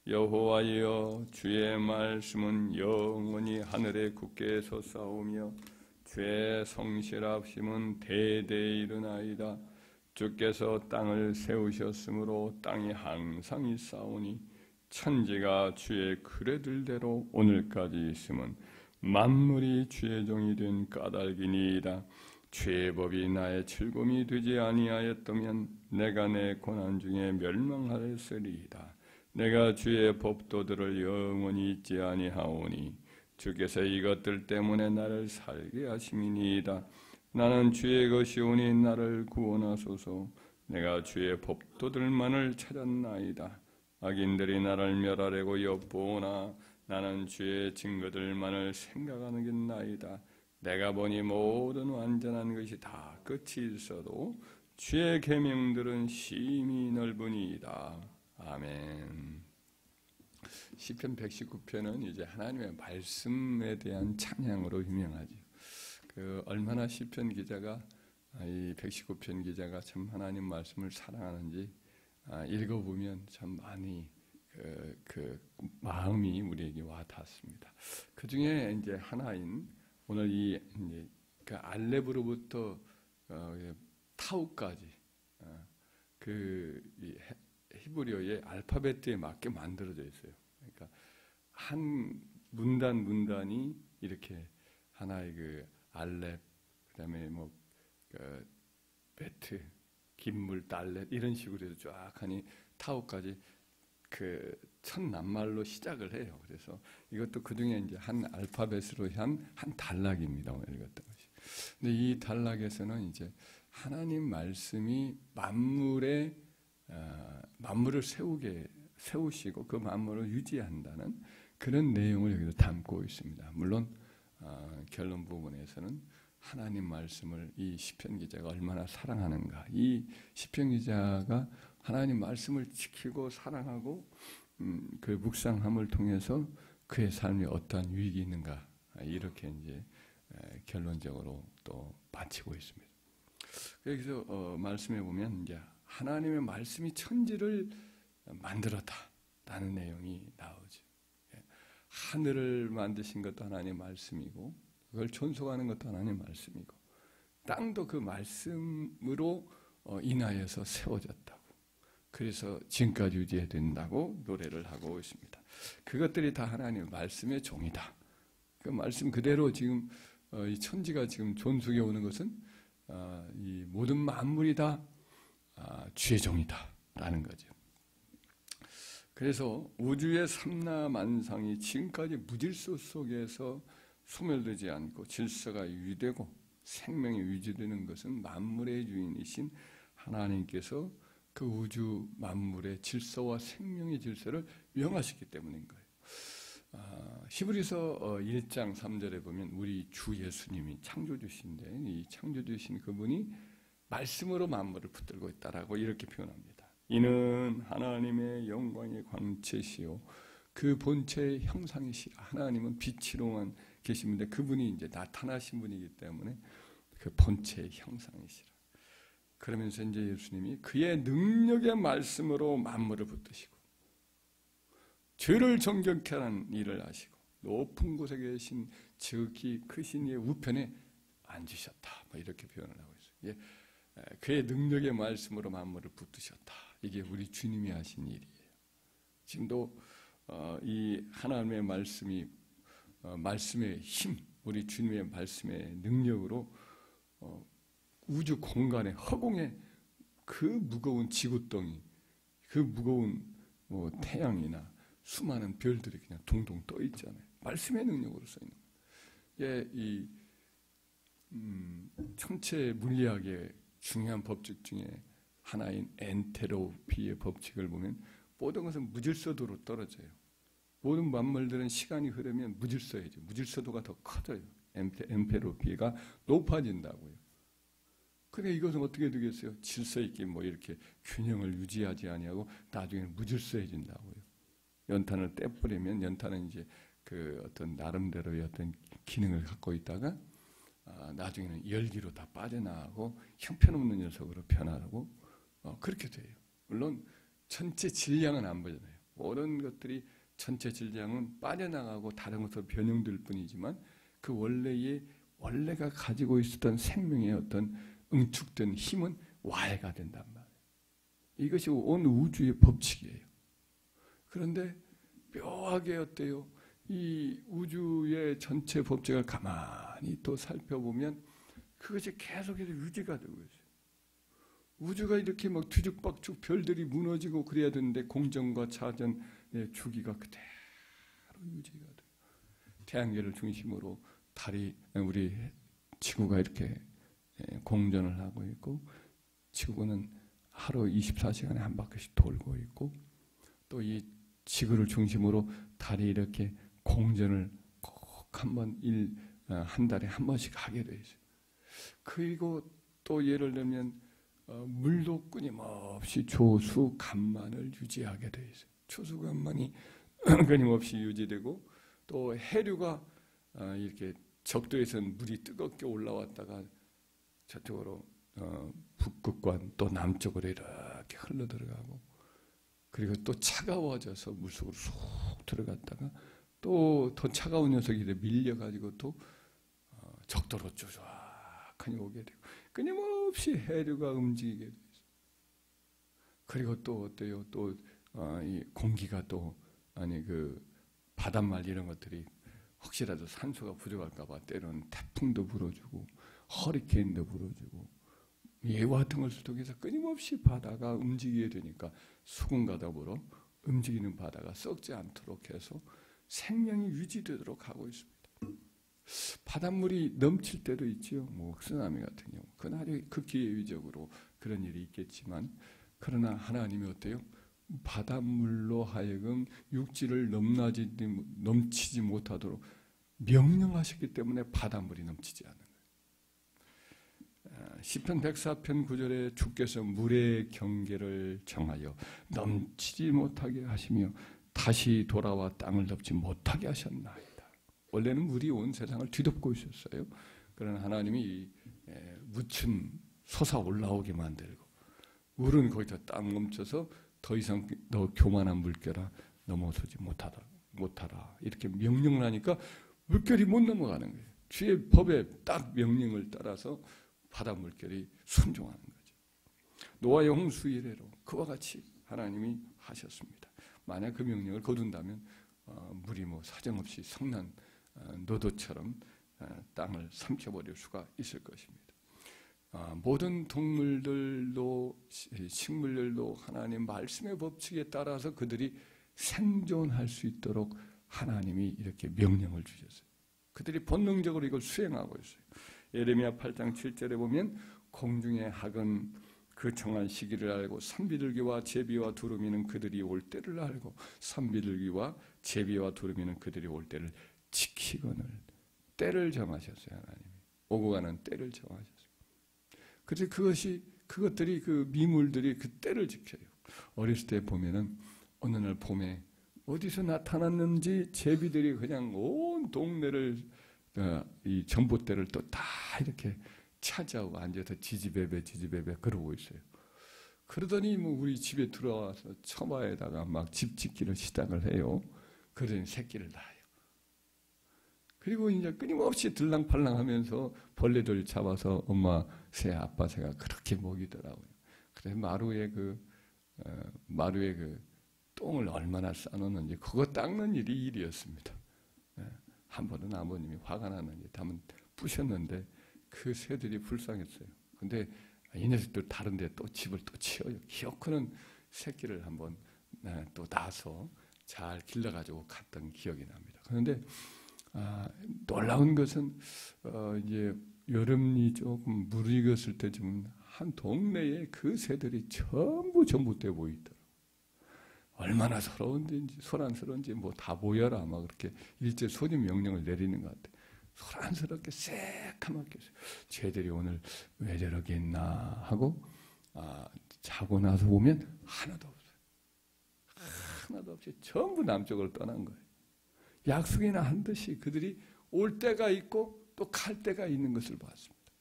여호와여, 주의 말씀은 영원히 하늘에 굳게 솟사오며 주의 성실하심은 대대에 이르나이다. 주께서 땅을 세우셨으므로 땅이 항상 있사오니 천지가 주의 규례들대로 오늘까지 있음은 만물이 주의 종이 된 까닭이니이다. 주의 법이 나의 즐거움이 되지 아니하였다면 내가 내 고난 중에 멸망하였으리이다. 내가 주의 법도들을 영원히 잊지 아니하오니 주께서 이것들 때문에 나를 살게 하심이니이다. 나는 주의 것이오니 나를 구원하소서. 내가 주의 법도들만을 찾았나이다. 악인들이 나를 멸하려고 엿보오나 나는 주의 증거들만을 생각하는겠나이다. 내가 보니 모든 완전한 것이 다 끝이 있어도 주의 계명들은 심히 넓으니이다. 아멘. 시편 119편은 이제 하나님의 말씀에 대한 찬양으로 유명하죠. 얼마나 시편 기자가 이 119편 기자가 참 하나님 말씀을 사랑하는지 읽어보면 참 많이 그 마음이 우리에게 와 닿습니다. 그 중에 이제 하나인 오늘 이 이제 그 알렙으로부터 타우까지 그 히브리어의 알파벳에 맞게 만들어져 있어요. 그러니까 한 문단이 이렇게 하나의 그 알렙, 그다음에 뭐 베트, 긴물, 달렛 이런 식으로 해서 쫙 하니 타우까지 그 첫 낱말로 시작을 해요. 그래서 이것도 그 중에 이제 한 알파벳으로 한 단락입니다. 오늘 읽었던 것이. 근데 이 단락에서는 이제 하나님 말씀이 만물을 세우시고 그 만물을 유지한다는 그런 내용을 여기서 담고 있습니다. 물론 결론 부분에서는 하나님 말씀을 이 시편 기자가 얼마나 사랑하는가, 이 시편 기자가 하나님 말씀을 지키고 사랑하고 그 묵상함을 통해서 그의 삶에 어떠한 유익이 있는가, 이렇게 이제 결론적으로 또 마치고 있습니다. 여기서 말씀해 보면 이제 하나님의 말씀이 천지를 만들었다라는 내용이 나오죠. 하늘을 만드신 것도 하나님의 말씀이고, 그걸 존속하는 것도 하나님의 말씀이고, 땅도 그 말씀으로 인하여서 세워졌다고. 그래서 지금까지 유지해야 된다고 노래를 하고 있습니다. 그것들이 다 하나님의 말씀의 종이다. 그 말씀 그대로 지금 이 천지가 지금 존속해 오는 것은 이 모든 만물이 다 주의 종이다라는 거죠. 그래서 우주의 삼라만상이 지금까지 무질서 속에서 소멸되지 않고 질서가 유지되고 생명이 유지되는 것은 만물의 주인이신 하나님께서 그 우주 만물의 질서와 생명의 질서를 명하시기 때문인 거예요. 히브리서 1장 3절에 보면 우리 주 예수님이 창조주신데, 이 창조주신 그분이 말씀으로 만물을 붙들고 있다라고 이렇게 표현합니다. 이는 하나님의 영광의 광채시요 그 본체의 형상이시라. 하나님은 빛으로만 계신 분인데 그분이 이제 나타나신 분이기 때문에 그 본체의 형상이시라. 그러면서 이제 예수님이 그의 능력의 말씀으로 만물을 붙드시고 죄를 정결케 하는 일을 하시고 높은 곳에 계신 지극히 크신 이의 우편에 앉으셨다. 뭐 이렇게 표현을 하고 있어요. 그의 능력의 말씀으로 만물을 붙드셨다. 이게 우리 주님이 하신 일이에요. 지금도 이 하나님의 말씀이 말씀의 힘, 우리 주님의 말씀의 능력으로 우주 공간의 허공에 그 무거운 지구덩이, 그 무거운 뭐 태양이나 수많은 별들이 그냥 동동 떠 있잖아요. 말씀의 능력으로 써 있는 거예요. 이 천체 물리학의 중요한 법칙 중에 하나인 엔테로피의 법칙을 보면 모든 것은 무질서도로 떨어져요. 모든 만물들은 시간이 흐르면 무질서해져. 무질서도가 더 커져요. 엔테로피가 높아진다고요. 근데 이것은 어떻게 되겠어요? 질서 있게 뭐 이렇게 균형을 유지하지 아니하고 나중에는 무질서해진다고요. 연탄을 떼버리면 연탄은 이제 그 어떤 나름대로의 어떤 기능을 갖고 있다가 나중에는 열기로 다 빠져나가고 형편없는 녀석으로 변화하고 그렇게 돼요. 물론 전체 질량은 안 보잖아요. 모든 것들이 전체 질량은 빠져나가고 다른 것으로 변형될 뿐이지만 그 원래가 가지고 있었던 생명의 어떤 응축된 힘은 와해가 된단 말이에요. 이것이 온 우주의 법칙이에요. 그런데 묘하게 어때요? 이 우주의 전체 법칙을 가만히 또 살펴보면 그것이 계속해서 유지가 되고 있어요. 우주가 이렇게 막 뒤죽박죽 별들이 무너지고 그래야 되는데 공전과 차전의 주기가 그대로 유지가 돼요. 태양계를 중심으로 우리 지구가 이렇게 공전을 하고 있고, 지구는 하루 24시간에 한 바퀴씩 돌고 있고, 또 이 지구를 중심으로 달이 이렇게 공전을 꼭 한 달에 한 번씩 하게 돼 있어요. 그리고 또 예를 들면 물도 끊임없이 조수간만을 유지하게 돼 있어요. 조수간만이 끊임없이 유지되고, 또 해류가 이렇게 적도에서는 물이 뜨겁게 올라왔다가 저쪽으로 북극과 또 남쪽으로 이렇게 흘러 들어가고, 그리고 또 차가워져서 물속으로 쑥 들어갔다가 또 더 차가운 녀석이 밀려가지고 또 적도로 쭈쭈하니 오게 되고, 끊임없이 해류가 움직이게 돼요. 그리고 또 어때요? 또 이 공기가 또 그 바닷말 이런 것들이 혹시라도 산소가 부족할까봐 때로는 태풍도 불어주고 허리케인도 불어주고, 예와 같은 것을 통해서 끊임없이 바다가 움직이게 되니까 수군과 더불어 움직이는 바다가 썩지 않도록 해서 생명이 유지되도록 하고 있습니다. 바닷물이 넘칠 때도 있지요. 뭐 쓰나미 같은 경우, 그건 아주 극히 예외적으로 그런 일이 있겠지만, 그러나 하나님이 어때요? 바닷물로 하여금 육지를 넘치지 못하도록 명령하셨기 때문에 바닷물이 넘치지 않는 거예요. 시편 104편 9절에 주께서 물의 경계를 정하여 넘치지 못하게 하시며 다시 돌아와 땅을 덮지 못하게 하셨나이다. 원래는 물이 온 세상을 뒤덮고 있었어요. 그러나 하나님이 묻힌 솟아 올라오게 만들고, 물은 거기서 딱 멈춰서 더 이상 너 교만한 물결아 넘어서지 못하라 이렇게 명령을 하니까 물결이 못 넘어가는 거예요. 주의 법에 딱 명령을 따라서 바다 물결이 순종하는 거죠. 노아의 홍수 이래로 그와 같이 하나님이 하셨습니다. 만약 그 명령을 거둔다면 물이 사정없이 성난 노도처럼 땅을 삼켜버릴 수가 있을 것입니다. 모든 동물들도 식물들도 하나님 말씀의 법칙에 따라서 그들이 생존할 수 있도록 하나님이 이렇게 명령을 주셨어요. 그들이 본능적으로 이걸 수행하고 있어요. 예레미야 8장 7절에 보면 공중의 학은 그 정한 시기를 알고 산비둘기와 제비와 두루미는 그들이 올 때를 알고 산비둘기와 제비와 두루미는 그들이 올 때를 지키거늘. 때를 정하셨어요. 하나님이 오고 가는 때를 정하셨어요. 그래서 그것들이 그 미물들이 그 때를 지켜요. 어렸을 때 보면은 어느 날 봄에 어디서 나타났는지 제비들이 그냥 온 동네를 이 전봇대를 또 다 이렇게 차지하고 앉아서 지지배배 그러고 있어요. 그러더니 우리 집에 들어와서 처마에다가 막 집 짓기를 시작을 해요. 그러더니 새끼를 낳아요. 그리고 이제 끊임없이 들랑팔랑하면서 벌레들 잡아서 엄마 새, 아빠 새가 그렇게 먹이더라고요. 그래서 마루에 그 똥을 얼마나 싸놓는지 그거 닦는 일이 일이었습니다. 한 번은 아버님이 화가 났는지 한번 부셨는데 그 새들이 불쌍했어요. 근데 이 녀석들 다른데 또 집을 또 치워요. 기어크는 새끼를 한번 또 낳아서 잘 길러가지고 갔던 기억이 납니다. 그런데 놀라운 것은 이제 여름이 조금 무르익었을 때쯤 한 동네에 그 새들이 전부 전봇대 보이더라고요. 얼마나 소란스러운지 다 모여라 막 그렇게 일제 소집 명령을 내리는 것 같아요. 소란스럽게 새까맣게 쟤들이 오늘 왜 저러게 했나 하고 자고 나서 보면 하나도 없어요. 하나도 없이 전부 남쪽으로 떠난 거예요. 약속이나 한 듯이 그들이 올 때가 있고 또 갈 때가 있는 것을 봤습니다.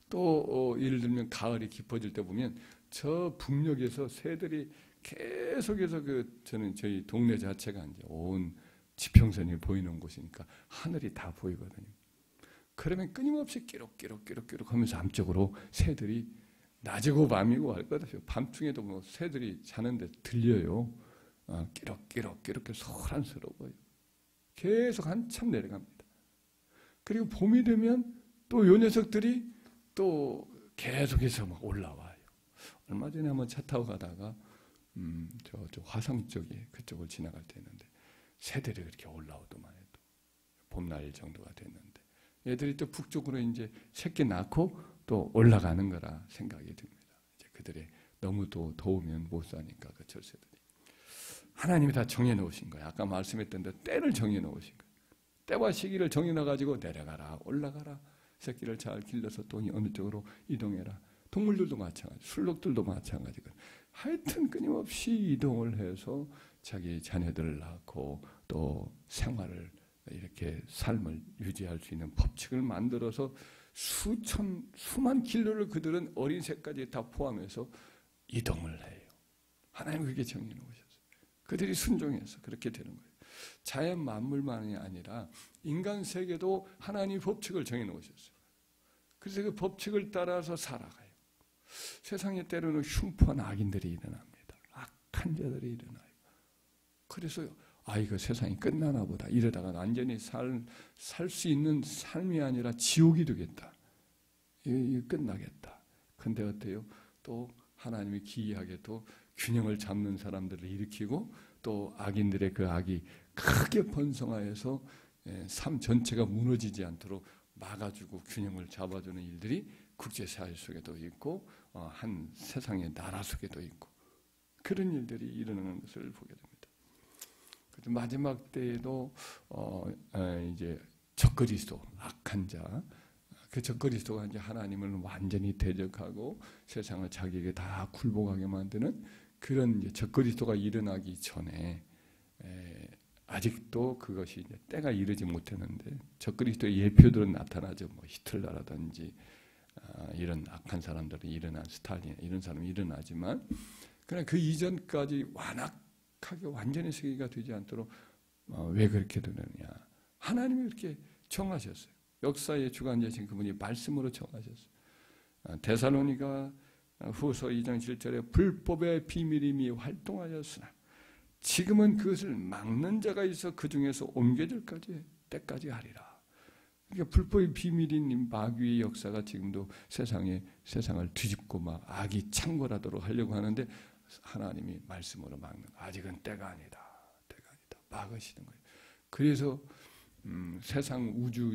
또 예를 들면 가을이 깊어질 때 보면 저 북녘에서 새들이 계속해서 저는 저희 동네 자체가 이제 온 지평선이 보이는 곳이니까 하늘이 다 보이거든요. 그러면 끊임없이 끼룩끼룩 하면서 암쪽으로 새들이 낮이고 밤이고 할 것 같아요. 밤중에도 뭐 새들이 자는데 들려요. 끼룩끼룩 소란스러워요. 계속 한참 내려갑니다. 그리고 봄이 되면 또 요 녀석들이 또 계속해서 막 올라와요. 얼마 전에 한번 차 타고 가다가 저 화성 쪽에 그쪽을 지나갈 때 했는데 새들이 그렇게 올라오더만 해도 봄날 정도가 됐는데 얘들이 또 북쪽으로 이제 새끼 낳고 또 올라가는 거라 생각이 듭니다. 이제 그들이 너무 또 더우면 못 사니까 그 절새들이 하나님이 다 정해 놓으신 거예요. 아까 말씀했던 데 때를 정해 놓으신 거예요. 때와 시기를 정해 놓아 가지고 내려가라 올라가라 새끼를 잘 길러서 또 어느 쪽으로 이동해라. 동물들도 마찬가지, 술록들도 마찬가지고 하여튼 끊임없이 이동을 해서 자기 자녀들을 낳고 또 생활을 이렇게 삶을 유지할 수 있는 법칙을 만들어서 수만 킬로를 그들은 어린 새까지 다 포함해서 이동을 해요. 하나님 그렇게 정해 놓으셨어요. 그들이 순종해서 그렇게 되는 거예요. 자연 만물만이 아니라 인간 세계도 하나님 법칙을 정해 놓으셨어요. 그래서 그 법칙을 따라서 살아가요. 세상에 때로는 흉포한 악인들이 일어납니다. 악한 자들이 일어나요. 그래서 이거 세상이 끝나나 보다. 이러다가 완전히 살 수 있는 삶이 아니라 지옥이 되겠다. 이거 끝나겠다. 근데 어때요? 또 하나님이 기이하게 또 균형을 잡는 사람들을 일으키고 또 악인들의 그 악이 크게 번성하여서 삶 전체가 무너지지 않도록 막아주고 균형을 잡아주는 일들이 국제사회 속에도 있고 한 세상의 나라 속에도 있고 그런 일들이 일어나는 것을 보게 됩니다. 마지막 때에도 이제 적그리스도 악한 자, 그 적그리스도가 이제 하나님을 완전히 대적하고 세상을 자기에게 다 굴복하게 만드는 그런 이제 적그리스도가 일어나기 전에 아직도 그것이 이제 때가 이르지 못했는데 적그리스도의 예표들은 나타나죠. 뭐 히틀러라든지 이런 악한 사람들이 일어난 스탈린 이런 사람이 일어나지만 그러나 그 이전까지 완악하게 완전히 세계가 되지 않도록 왜 그렇게 되느냐? 하나님이 그렇게 정하셨어요. 역사의 주관자신 그분이 말씀으로 정하셨어요. 데살로니가 후서 2장 7절에 불법의 비밀임이 활동하였으나 지금은 그것을 막는 자가 있어 그 중에서 옮겨질 때까지 하리라. 그러니까 불법의 비밀인 마귀의 역사가 지금도 세상을 뒤집고 막 악이 창궐하도록 하려고 하는데 하나님이 말씀으로 막는 아직은 때가 아니다. 막으시는 거예요. 그래서 세상 우주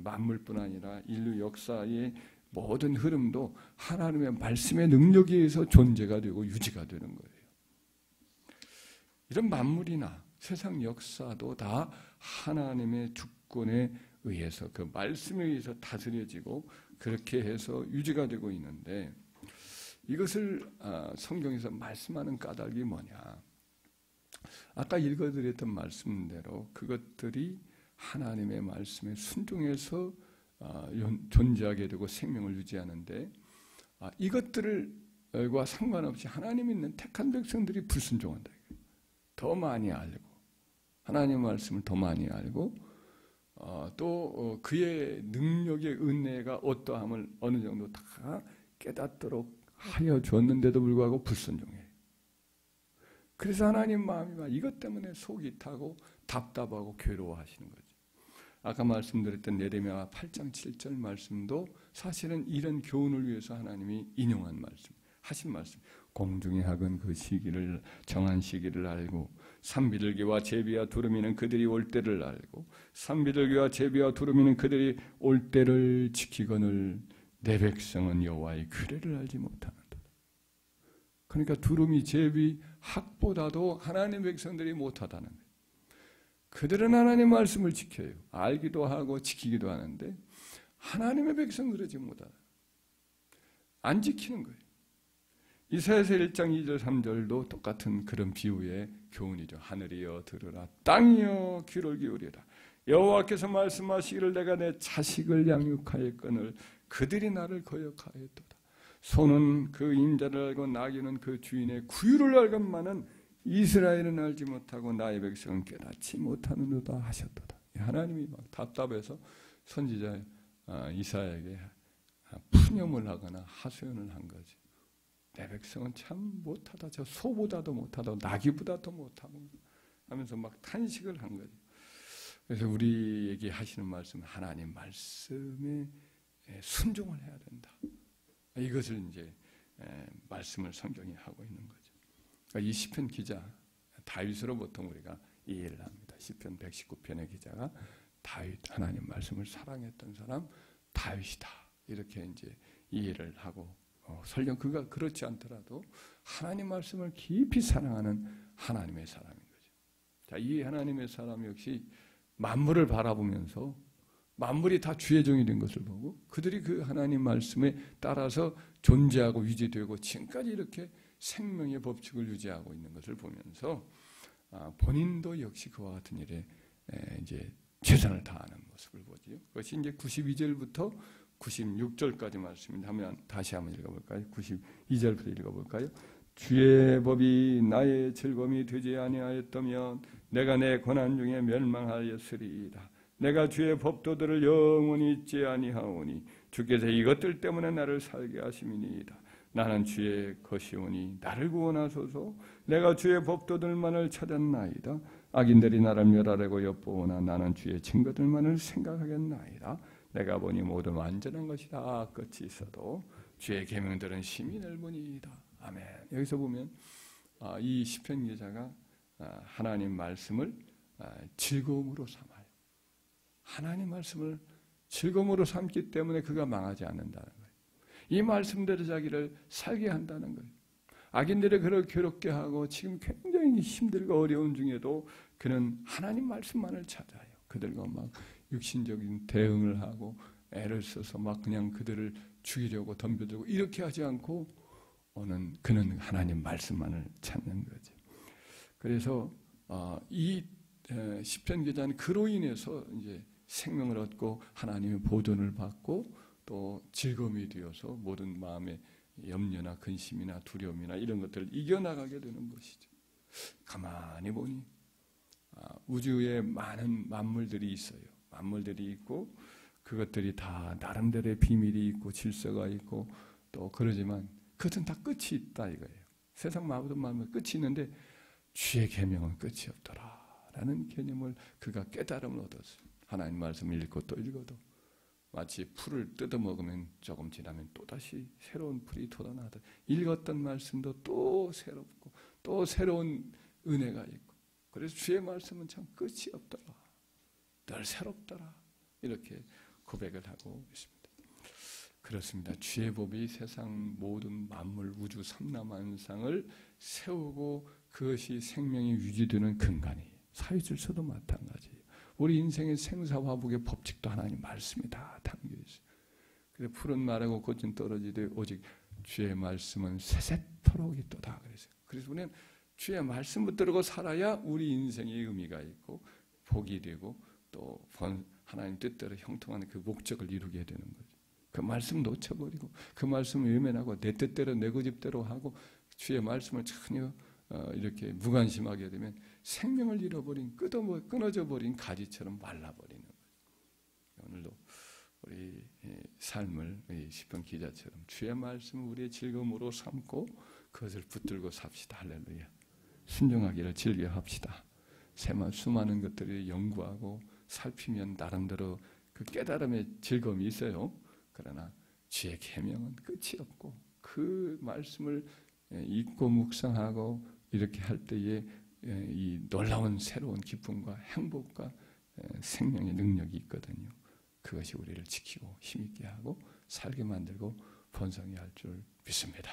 만물뿐 아니라 인류 역사의 모든 흐름도 하나님의 말씀의 능력에 의해서 존재가 되고 유지가 되는 거예요. 이런 만물이나 세상 역사도 다 하나님의 주권에 의해서 그 말씀에 의해서 다스려지고 그렇게 해서 유지가 되고 있는데 이것을 성경에서 말씀하는 까닭이 뭐냐? 아까 읽어드렸던 말씀대로 그것들이 하나님의 말씀에 순종해서 존재하게 되고 생명을 유지하는데 이것들과 상관없이 하나님 있는 택한 백성들이 불순종한다. 더 많이 알고 하나님의 말씀을 더 많이 알고 또 그의 능력의 은혜가 어떠함을 어느 정도 다 깨닫도록 하여 줬는데도 불구하고 불순종해요. 그래서 하나님 마음이 이것 때문에 속이 타고 답답하고 괴로워하시는 거죠. 아까 말씀드렸던 예레미야 8장 7절 말씀도 사실은 이런 교훈을 위해서 하나님이 인용한 말씀, 하신 말씀. 공중의 학은 그 시기를 정한 시기를 알고 산비둘기와 제비와 두루미는 그들이 올 때를 알고 산비둘기와 제비와 두루미는 그들이 올 때를 지키거늘 내 백성은 여호와의 규례를 알지 못하는도다. 그러니까 두루미, 제비, 학보다도 하나님의 백성들이 못하다는 거예요. 그들은 하나님의 말씀을 지켜요. 알기도 하고 지키기도 하는데 하나님의 백성은 그러지 못하다. 안 지키는 거예요. 이사야서 1장 2절 3절도 똑같은 그런 비유의 교훈이죠. 하늘이여 들으라, 땅이여 귀를 기울이라. 여호와께서 말씀하시기를 내가 내 자식을 양육하였거늘 그들이 나를 거역하였도다. 소는 그 임자를 알고 나귀는 그 주인의 구유를 알건만은 이스라엘은 알지 못하고 나의 백성은 깨닫지 못하느니라 하셨도다. 하나님이 막 답답해서 선지자 이사야에게 푸념을 하거나 하소연을 한 거지. 내 백성은 참 못하다. 저 소보다도 못하다. 나귀보다도 못하고 하면서 막 탄식을 한 거죠. 그래서 우리에게 하시는 말씀은 하나님 말씀에 순종을 해야 된다. 이것을 이제 말씀을 성경이 하고 있는 거죠. 이 시편 기자 다윗으로 보통 우리가 이해를 합니다. 시편 119편의 기자가 다윗, 하나님 말씀을 사랑했던 사람 다윗이다. 이렇게 이제 이해를 하고 설령 그가 그렇지 않더라도 하나님 말씀을 깊이 사랑하는 하나님의 사람인 거죠. 자, 이 하나님의 사람 역시 만물을 바라보면서 만물이 다 주의 종이 된 것을 보고 그들이 그 하나님 말씀에 따라서 존재하고 유지되고 지금까지 이렇게 생명의 법칙을 유지하고 있는 것을 보면서 본인도 역시 그와 같은 일에 이제 최선을 다하는 모습을 보지요. 그것이 이제 92절부터 96절까지 말씀입니다. 다시 한번 읽어볼까요? 92절부터 읽어볼까요? 주의 법이 나의 즐거움이 되지 아니하였다면 내가 내 고난 중에 멸망하였으리이다. 내가 주의 법도들을 영원히 잊지 아니하오니 주께서 이것들 때문에 나를 살게 하심이니이다. 나는 주의 것이오니 나를 구원하소서. 내가 주의 법도들만을 찾았나이다. 악인들이 나를 멸하려고 엿보오나 나는 주의 증거들만을 생각하겠나이다. 내가 보니 모두 완전한 것이다. 끝이 있어도 주의 계명들은 심히 넓으니이다. 아멘. 여기서 보면 이 시편 기자가 하나님 말씀을 즐거움으로 삼아요. 하나님 말씀을 즐거움으로 삼기 때문에 그가 망하지 않는다는 거예요. 이 말씀대로 자기를 살게 한다는 거예요. 악인들이 그를 괴롭게 하고 지금 굉장히 힘들고 어려운 중에도 그는 하나님 말씀만을 찾아요. 그들과 막 육신적인 대응을 하고 애를 써서 막 그냥 그들을 죽이려고 덤벼들고 이렇게 하지 않고 그는 하나님 말씀만을 찾는 거죠. 그래서 이 시편 기자는 그로 인해서 이제 생명을 얻고 하나님의 보존을 받고 또 즐거움이 되어서 모든 마음의 염려나 근심이나 두려움이나 이런 것들을 이겨나가게 되는 것이죠. 가만히 보니 우주에 많은 만물들이 있어요. 만물들이 있고 그것들이 다 나름대로의 비밀이 있고 질서가 있고 또 그러지만 그것은 다 끝이 있다 이거예요. 세상 모든 만물 끝이 있는데 주의 계명은 끝이 없더라라는 개념을 그가 깨달음을 얻었어요. 하나님 말씀을 읽고 또 읽어도 마치 풀을 뜯어먹으면 조금 지나면 또다시 새로운 풀이 돋아나듯 읽었던 말씀도 또 새롭고 또 새로운 은혜가 있고 그래서 주의 말씀은 참 끝이 없더라. 늘 새롭더라. 이렇게 고백을 하고 있습니다. 그렇습니다. 주의 법이 세상 모든 만물 우주 삼라만상을 세우고 그것이 생명이 유지되는 근간이에요. 사회질서도 마찬가지예요. 우리 인생의 생사화복의 법칙도 하나님 말씀이 다 담겨 있어요. 그래서 푸른 말하고 꽃은 떨어지되 오직 주의 말씀은 세세토록 있도다 그랬어요. 그래서 우리는 주의 말씀 붙들고 살아야 우리 인생의 의미가 있고 복이 되고 또 하나님 뜻대로 형통하는 그 목적을 이루게 되는 거죠. 그 말씀 놓쳐버리고 그 말씀을 외면하고 내 뜻대로 내 고집대로 하고 주의 말씀을 전혀 이렇게 무관심하게 되면 생명을 잃어버린 끊어져 버린 가지처럼 말라버리는 거예요. 오늘도 우리 삶을 시편 기자처럼 주의 말씀을 우리의 즐거움으로 삼고 그것을 붙들고 삽시다. 할렐루야. 순종하기를 즐겨합시다. 수많은 것들을 연구하고 살피면 나름대로 그 깨달음의 즐거움이 있어요. 그러나 주의 계명은 끝이 없고 그 말씀을 읽고 묵상하고 이렇게 할 때에 이 놀라운 새로운 기쁨과 행복과 생명의 능력이 있거든요. 그것이 우리를 지키고 힘있게 하고 살게 만들고 번성해 할 줄 믿습니다.